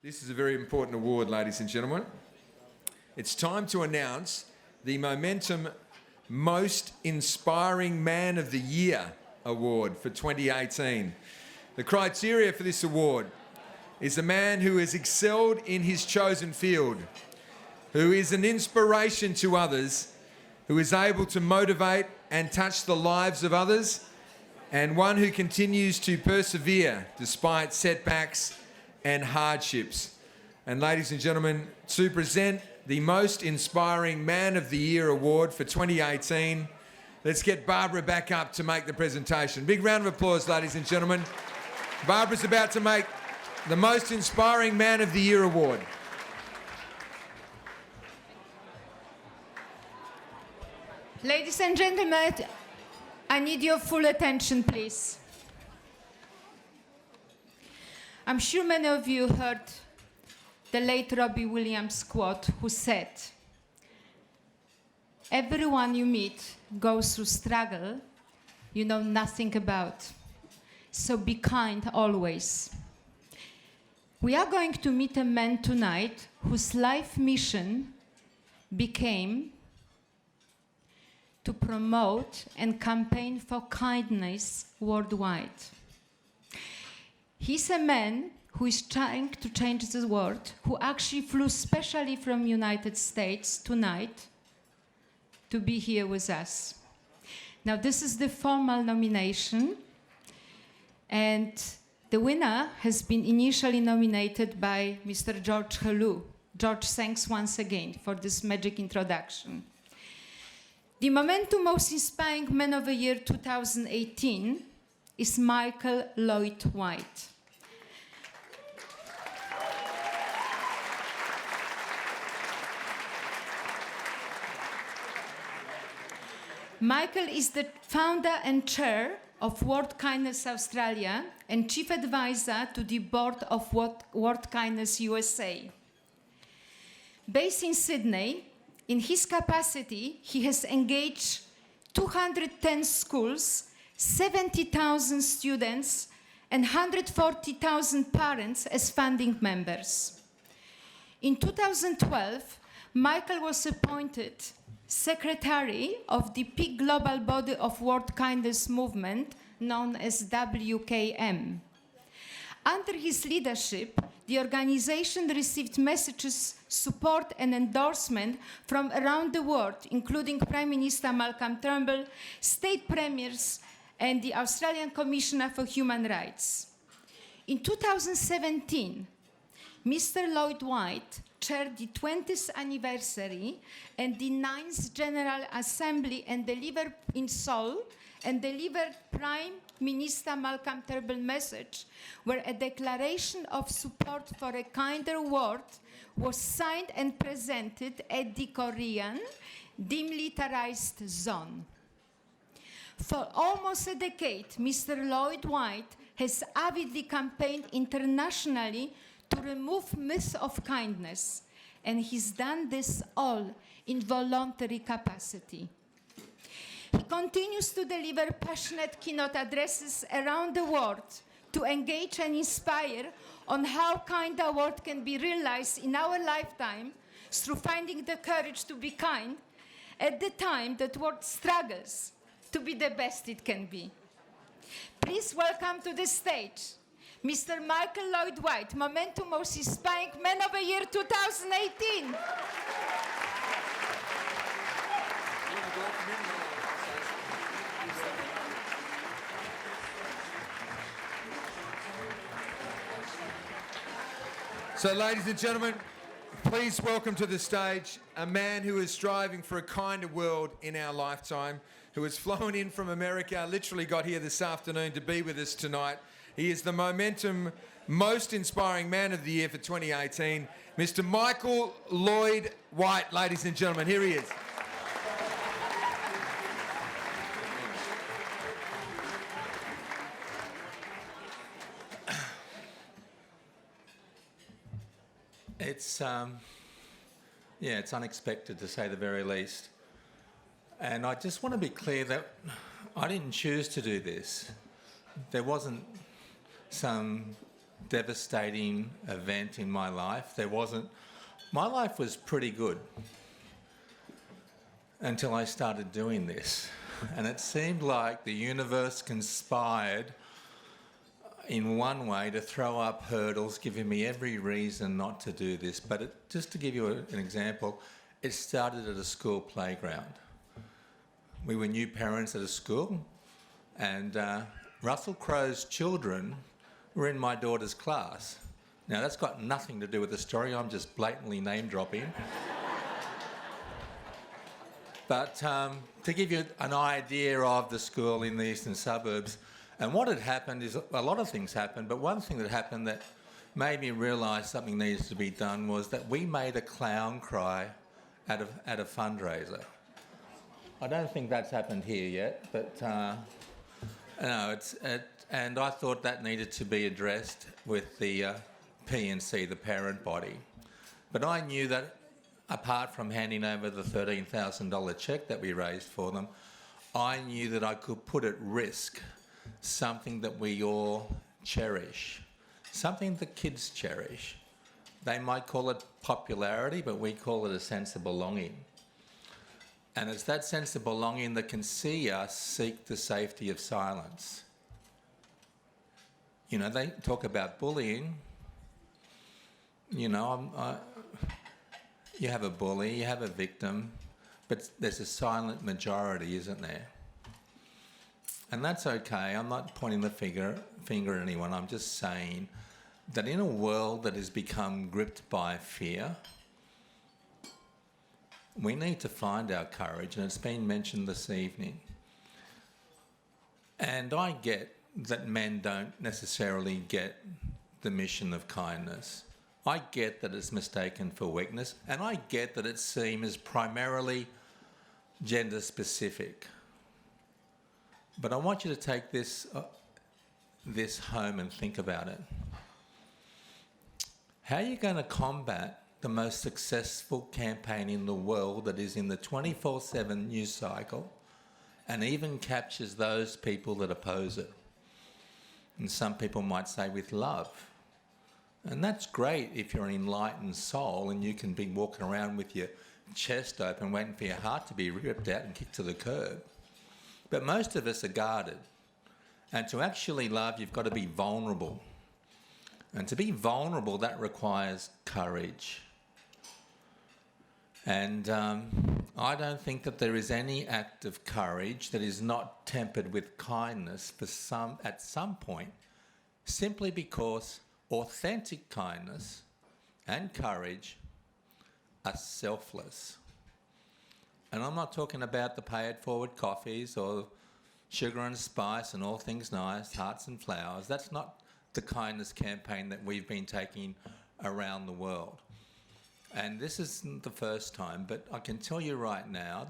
This is a very important award, ladies and gentlemen. It's time to announce the Momentum Most Inspiring Man of the Year Award for 2018. The criteria for this award is a man who has excelled in his chosen field, who is an inspiration to others, who is able to motivate and touch the lives of others, and one who continues to persevere despite setbacks and hardships. And ladies and gentlemen, to present the Most Inspiring Man of the Year Award for 2018, let's get Barbara back up to make the presentation. Big round of applause, ladies and gentlemen. Barbara's about to make the Most Inspiring Man of the Year Award. Ladies and gentlemen, I need your full attention, please. I'm sure many of you heard the late Robbie Williams quote, who said, "Everyone you meet goes through struggle you know nothing about. So be kind always." We are going to meet a man tonight whose life mission became to promote and campaign for kindness worldwide. He's a man who is trying to change the world, who actually flew specially from United States tonight to be here with us. Now, this is the formal nomination, and the winner has been initially nominated by Mr. George Helou. George, thanks once again for this magic introduction. The Momentum Most Inspiring Man of the Year 2018 is Micheal Lloyd-White. Micheal is the founder and chair of World Kindness Australia and chief advisor to the board of World Kindness USA. Based in Sydney, in his capacity, he has engaged 210 schools, 70,000 students, and 140,000 parents as founding members. In 2012, Micheal was appointed secretary of the peak global body of World Kindness Movement, known as WKM. Under his leadership, the organization received messages, support, and endorsement from around the world, including Prime Minister Malcolm Turnbull, state premiers, and the Australian Commissioner for Human Rights. In 2017, Mr. Lloyd-White chaired the 20th anniversary and the 9th General Assembly and delivered in Seoul and delivered Prime Minister Malcolm Turnbull's message, where a declaration of support for a kinder world was signed and presented at the Korean demilitarized zone. For almost a decade, Mr. Lloyd-White has avidly campaigned internationally to remove myths of kindness, and he's done this all in voluntary capacity. He continues to deliver passionate keynote addresses around the world to engage and inspire on how kind a world can be realized in our lifetime through finding the courage to be kind at the time that the world struggles to be the best it can be. Please welcome to the stage Mr. Micheal Lloyd-White, Momentum Most Inspiring Man of the Year 2018. So, ladies and gentlemen, please welcome to the stage a man who is striving for a kinder world in our lifetime, who has flown in from America, literally got here this afternoon to be with us tonight. He is the Momentum Most Inspiring Man of the Year for 2018, Mr. Micheal Lloyd-White, ladies and gentlemen. Here he is. It's unexpected to say the very least. And I just want to be clear that I didn't choose to do this. There wasn't some devastating event in my life. My life was pretty good until I started doing this. And it seemed like the universe conspired in one way to throw up hurdles, giving me every reason not to do this. But just to give you an example, it started at a school playground. We were new parents at a school, and Russell Crowe's children were in my daughter's class. Now, that's got nothing to do with the story. I'm just blatantly name-dropping. But to give you an idea of the school in the eastern suburbs, and what had happened is a lot of things happened, but one thing that happened that made me realise something needs to be done was that we made a clown cry at a fundraiser. I don't think that's happened here yet, but no, and I thought that needed to be addressed with the P&C, the parent body. But I knew that apart from handing over the $13,000 cheque that we raised for them, I knew that I could put at risk something that we all cherish, something the kids cherish. They might call it popularity, but we call it a sense of belonging. And it's that sense of belonging that can see us seek the safety of silence. You know, they talk about bullying. You know, you have a bully, you have a victim, but there's a silent majority, isn't there? And that's okay. I'm not pointing the finger at anyone. I'm just saying that in a world that has become gripped by fear, we need to find our courage, and it's been mentioned this evening. And I get that men don't necessarily get the mission of kindness. I get that it's mistaken for weakness, and I get that it's seen as primarily gender specific. But I want you to take this home and think about it. How are you going to combat the most successful campaign in the world that is in the 24/7 news cycle and even captures those people that oppose it? And some people might say with love. And that's great if you're an enlightened soul and you can be walking around with your chest open waiting for your heart to be ripped out and kicked to the curb. But most of us are guarded. And to actually love, you've got to be vulnerable. And to be vulnerable, that requires courage. And I don't think that there is any act of courage that is not tempered with kindness at some point, simply because authentic kindness and courage are selfless. And I'm not talking about the pay-it-forward coffees or sugar and spice and all things nice, hearts and flowers. That's not the kindness campaign that we've been taking around the world. And this isn't the first time, but I can tell you right now,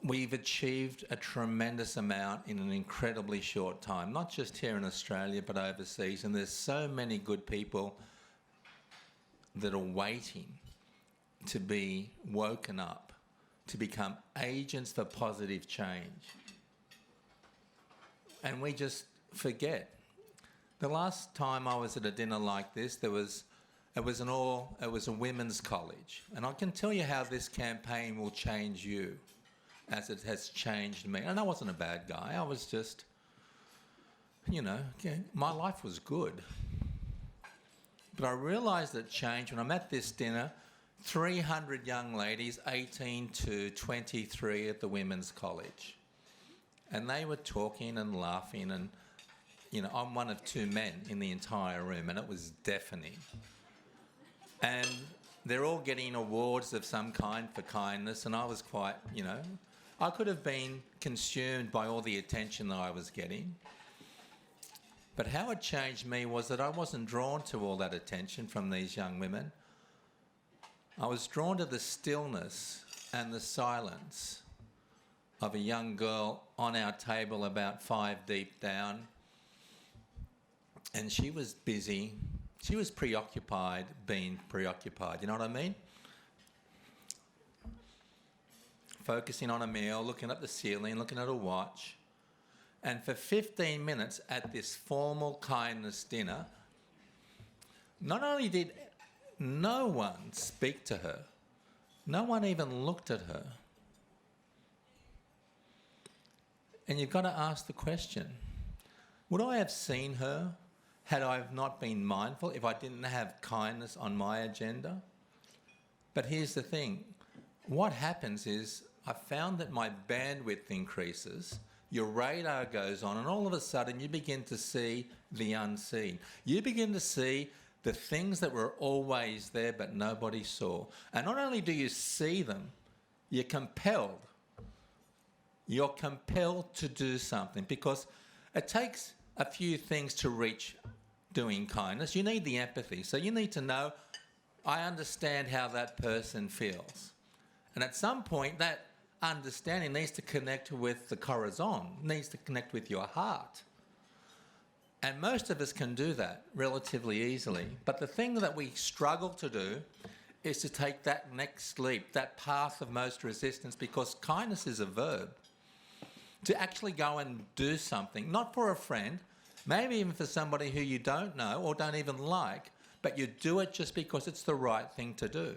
we've achieved a tremendous amount in an incredibly short time, not just here in Australia, but overseas. And there's so many good people that are waiting to be woken up, to become agents for positive change. And we just forget. The last time I was at a dinner like this, it was a women's college. And I can tell you how this campaign will change you as it has changed me. And I wasn't a bad guy. I was just, my life was good. But I realised that change when I'm at this dinner, 300 young ladies, 18 to 23 at the women's college. And they were talking and laughing and, I'm one of two men in the entire room, and it was deafening. And they're all getting awards of some kind for kindness, and I was quite, I could have been consumed by all the attention that I was getting. But how it changed me was that I wasn't drawn to all that attention from these young women. I was drawn to the stillness and the silence of a young girl on our table about 5 deep down. And she was busy. She was preoccupied being preoccupied. You know what I mean? Focusing on a meal, looking at the ceiling, looking at a watch. And for 15 minutes at this formal kindness dinner, Not only did no one speak to her, no one even looked at her. And you've got to ask the question, would I have seen her had I not been mindful, if I didn't have kindness on my agenda? But here's the thing. What happens is I found that my bandwidth increases, your radar goes on, and all of a sudden you begin to see the unseen. You begin to see the things that were always there but nobody saw. And not only do you see them, you're compelled. You're compelled to do something, because it takes a few things to reach doing kindness. You need the empathy. So you need to know, I understand how that person feels. And at some point, that understanding needs to connect with the corazon, needs to connect with your heart. And most of us can do that relatively easily. But the thing that we struggle to do is to take that next leap, that path of most resistance, because kindness is a verb. To actually go and do something, not for a friend, maybe even for somebody who you don't know or don't even like, but you do it just because it's the right thing to do.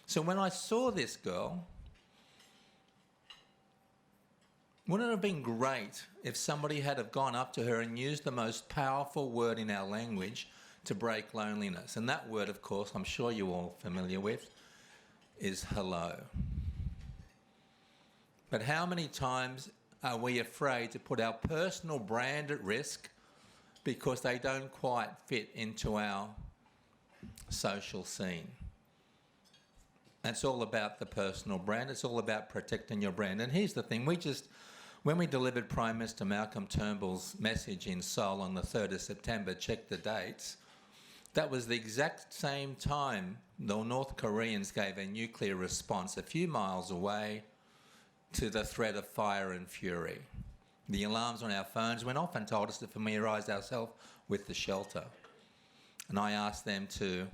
So when I saw this girl, wouldn't it have been great if somebody had have gone up to her and used the most powerful word in our language to break loneliness? And that word, of course, I'm sure you're all familiar with, is hello. But how many times are we afraid to put our personal brand at risk because they don't quite fit into our social scene? It's all about the personal brand. It's all about protecting your brand. And here's the thing. When we delivered Prime Minister Malcolm Turnbull's message in Seoul on the 3rd of September, check the dates, that was the exact same time the North Koreans gave a nuclear response a few miles away to the threat of fire and fury. The alarms on our phones went off and told us to familiarise ourselves with the shelter. And I asked them to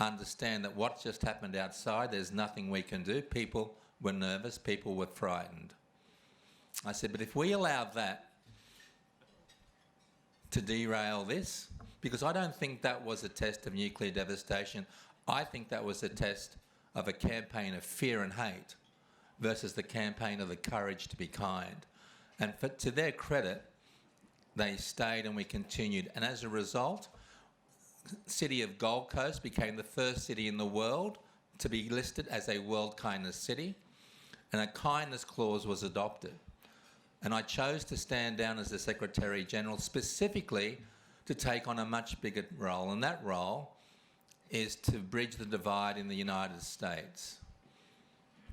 understand that what just happened outside, there's nothing we can do. People were nervous, people were frightened. I said, but if we allow that to derail this, because I don't think that was a test of nuclear devastation, I think that was a test of a campaign of fear and hate versus the campaign of the courage to be kind. And to their credit, they stayed and we continued. And as a result, city of Gold Coast became the first city in the world to be listed as a World Kindness City, and a kindness clause was adopted. And I chose to stand down as the Secretary General specifically to take on a much bigger role, and that role is to bridge the divide in the United States.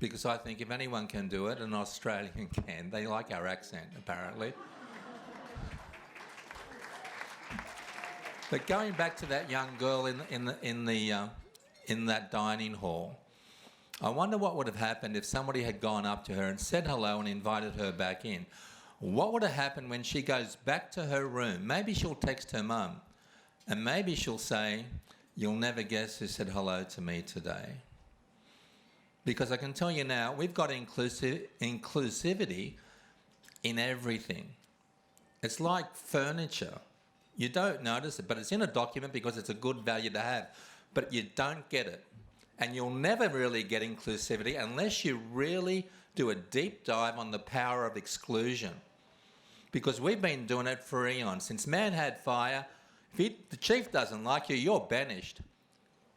Because I think if anyone can do it, an Australian can. They like our accent, apparently. But going back to that young girl in that dining hall, I wonder what would have happened if somebody had gone up to her and said hello and invited her back in. What would have happened when she goes back to her room? Maybe she'll text her mum, and maybe she'll say, "You'll never guess who said hello to me today." Because I can tell you now, we've got inclusivity in everything. It's like furniture. You don't notice it, but it's in a document because it's a good value to have. But you don't get it. And you'll never really get inclusivity unless you really do a deep dive on the power of exclusion. Because we've been doing it for eons. Since man had fire, if the chief doesn't like you, you're banished.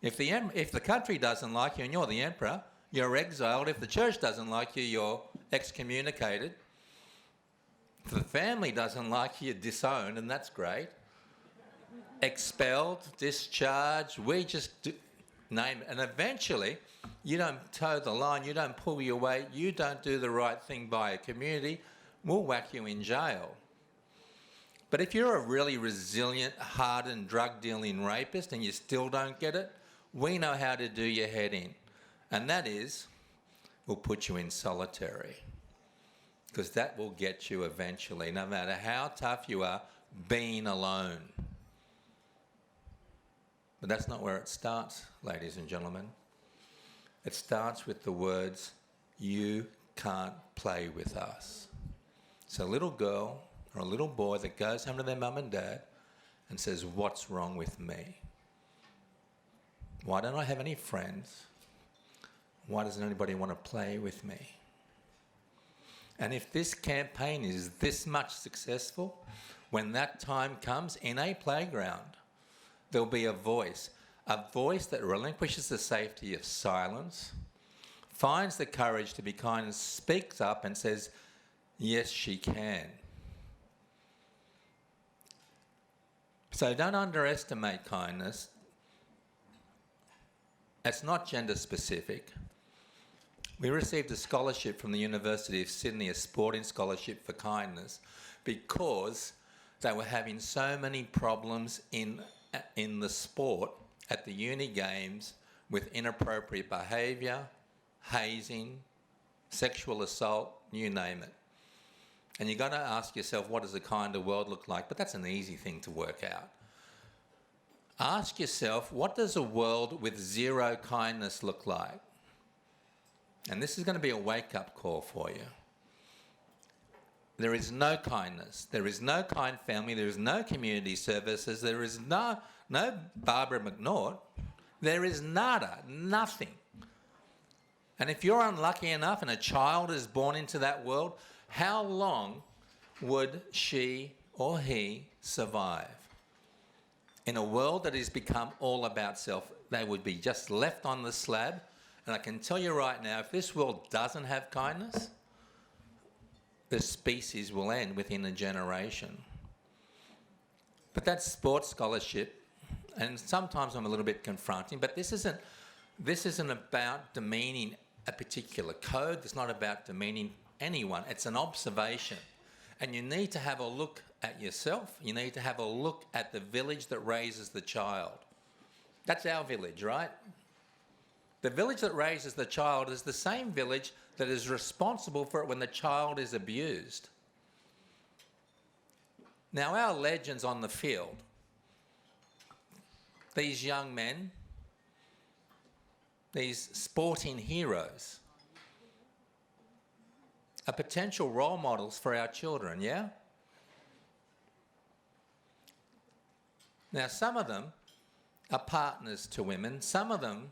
If the country doesn't like you and you're the emperor, you're exiled. If the church doesn't like you, you're excommunicated. If the family doesn't like you, you're disowned, and that's great. Expelled, discharged, we just name it. And eventually, you don't toe the line, you don't pull your weight, you don't do the right thing by a community, we'll whack you in jail. But if you're a really resilient, hardened, drug-dealing rapist and you still don't get it, we know how to do your head in. And that is, we'll put you in solitary. Because that will get you eventually, no matter how tough you are, being alone. But that's not where it starts, ladies and gentlemen. It starts with the words, "You can't play with us." It's a little girl or a little boy that goes home to their mum and dad and says, "What's wrong with me?" Why don't I have any friends? Why doesn't anybody want to play with me? And if this campaign is this much successful, when that time comes in a playground, there'll be a voice that relinquishes the safety of silence, finds the courage to be kind and speaks up and says, yes, she can. So don't underestimate kindness. It's not gender specific. We received a scholarship from the University of Sydney, a sporting scholarship for kindness, because they were having so many problems in the sport at the uni games with inappropriate behaviour, hazing, sexual assault, you name it. And you've got to ask yourself, what does a kinder world look like? But that's an easy thing to work out. Ask yourself, what does a world with zero kindness look like? And this is going to be a wake-up call for you. There is no kindness. There is no kind family. There is no community services. There is no Barbara McNaught. There is nada, nothing. And if you're unlucky enough and a child is born into that world, how long would she or he survive? In a world that has become all about self, they would be just left on the slab. And I can tell you right now, if this world doesn't have kindness, the species will end within a generation. But that sports scholarship, and sometimes I'm a little bit confronting, but this isn't about demeaning a particular code. It's not about demeaning anyone. It's an observation. And you need to have a look at yourself. You need to have a look at the village that raises the child. That's our village, right? The village that raises the child is the same village that is responsible for it when the child is abused. Now, our legends on the field, these young men, these sporting heroes, are potential role models for our children, yeah? Now, some of them are partners to women. Some of them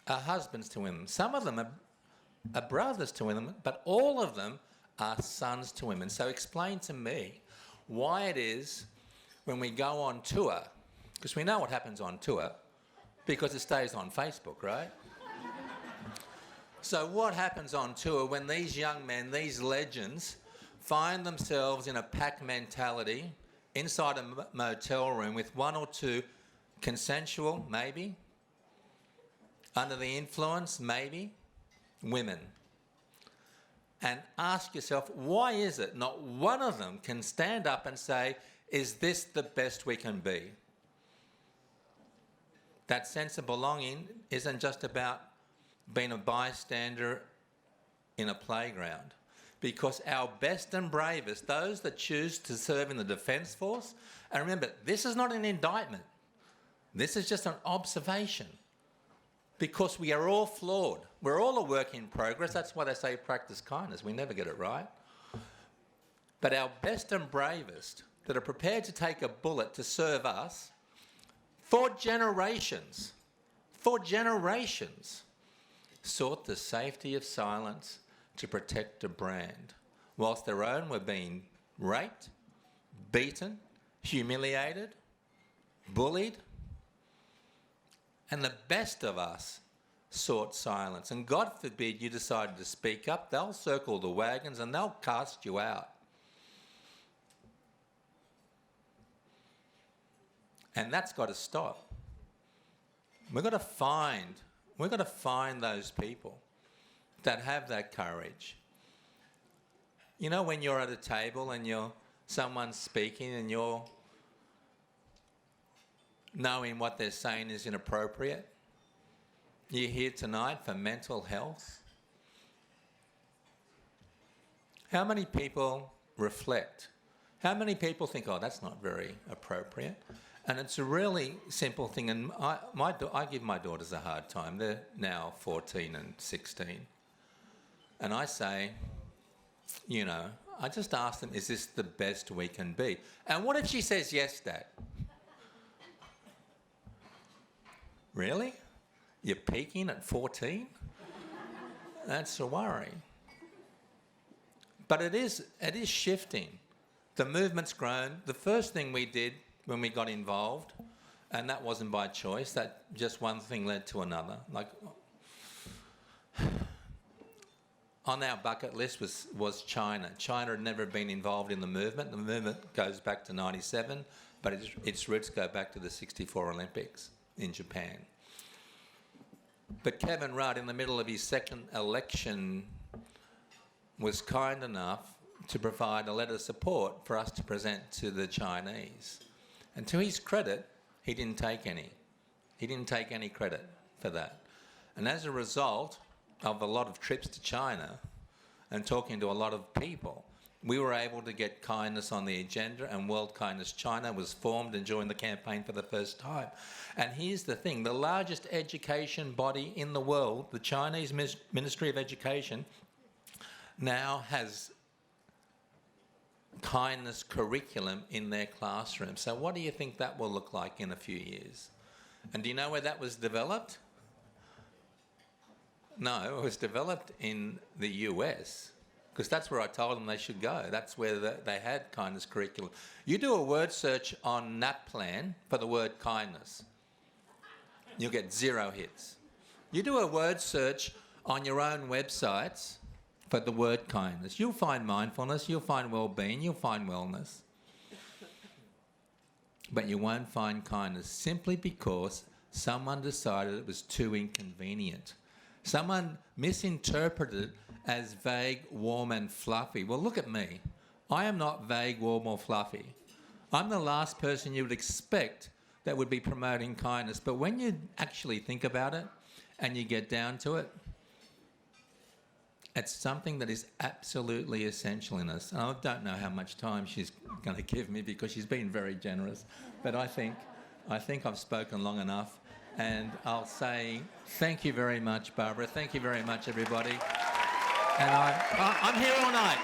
are husbands to women. Some of them are brothers to women, but all of them are sons to women. So explain to me why it is when we go on tour, because we know what happens on tour, because it stays on Facebook, right? So what happens on tour when these young men, these legends, find themselves in a pack mentality inside a motel room with one or two consensual, maybe, under the influence, maybe, women? And ask yourself, why is it not one of them can stand up and say, is this the best we can be? That sense of belonging isn't just about being a bystander in a playground, because our best and bravest, those that choose to serve in the Defence Force, and remember, this is not an indictment. This is just an observation, because we are all flawed. We're all a work in progress. That's why they say practice kindness. We never get it right. But our best and bravest that are prepared to take a bullet to serve us for generations, sought the safety of silence to protect a brand, whilst their own were being raped, beaten, humiliated, bullied. And the best of us sought silence. And God forbid you decided to speak up, they'll circle the wagons and they'll cast you out. And that's got to stop. We've got to find those people that have that courage. You know, when you're at a table and someone's speaking and you're knowing what they're saying is inappropriate. You're here tonight for mental health. How many people reflect? How many people think, oh, that's not very appropriate? And it's a really simple thing. And I give my daughters a hard time. They're now 14 and 16. And I say, you know, I just ask them, is this the best we can be? And what if she says yes, Dad? Really? You're peaking at 14? That's a worry. But it is shifting. The movement's grown. The first thing we did when we got involved, and that wasn't by choice, that just one thing led to another. Like, on our bucket list was China. China had never been involved in the movement. The movement goes back to 97, but its roots go back to the 64 Olympics in Japan. But Kevin Rudd, in the middle of his second election, was kind enough to provide a letter of support for us to present to the Chinese. And to his credit, he didn't take any. He didn't take any credit for that. And as a result of a lot of trips to China and talking to a lot of people, we were able to get kindness on the agenda, and World Kindness China was formed and joined the campaign for the first time. And here's the thing, the largest education body in the world, the Chinese Ministry of Education, now has kindness curriculum in their classroom. So what do you think that will look like in a few years? And do you know where that was developed? No, it was developed in the US, because that's where I told them they should go. That's where they had kindness curriculum. You do a word search on NAPLAN for the word kindness, you'll get 0 hits. You do a word search on your own websites for the word kindness, you'll find mindfulness, you'll find well-being, you'll find wellness. But you won't find kindness simply because someone decided it was too inconvenient. Someone misinterpreted it as vague, warm and fluffy. Well, look at me. I am not vague, warm or fluffy. I'm the last person you would expect that would be promoting kindness. But when you actually think about it and you get down to it, it's something that is absolutely essential in us. And I don't know how much time she's going to give me because she's been very generous. But I think I've spoken long enough. And I'll say thank you very much, Barbara. Thank you very much, everybody. And I'm here all night.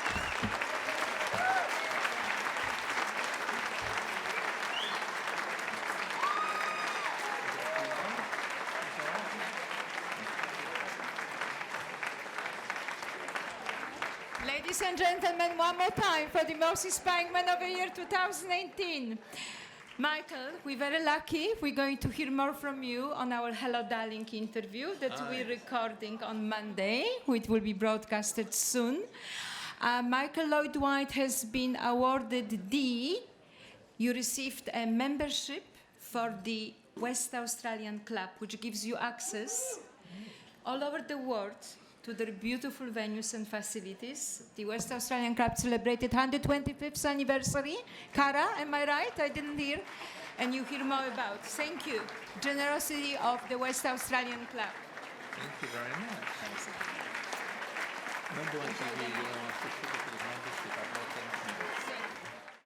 Ladies and gentlemen, one more time for the most inspiring man of the year 2018. Michael, we're very lucky. We're going to hear more from you on our Hello Darling interview that we're recording on Monday, which will be broadcasted soon. Micheal Lloyd-White has been awarded you received a membership for the West Australian Club, which gives you access all over the world to their beautiful venues and facilities. The West Australian Club celebrated 125th anniversary. Cara, am I right? I didn't hear. And you hear more about. Thank you. Generosity of the West Australian Club. Thank you very much. Thanks. When do I give you your certificate of membership? I've got them.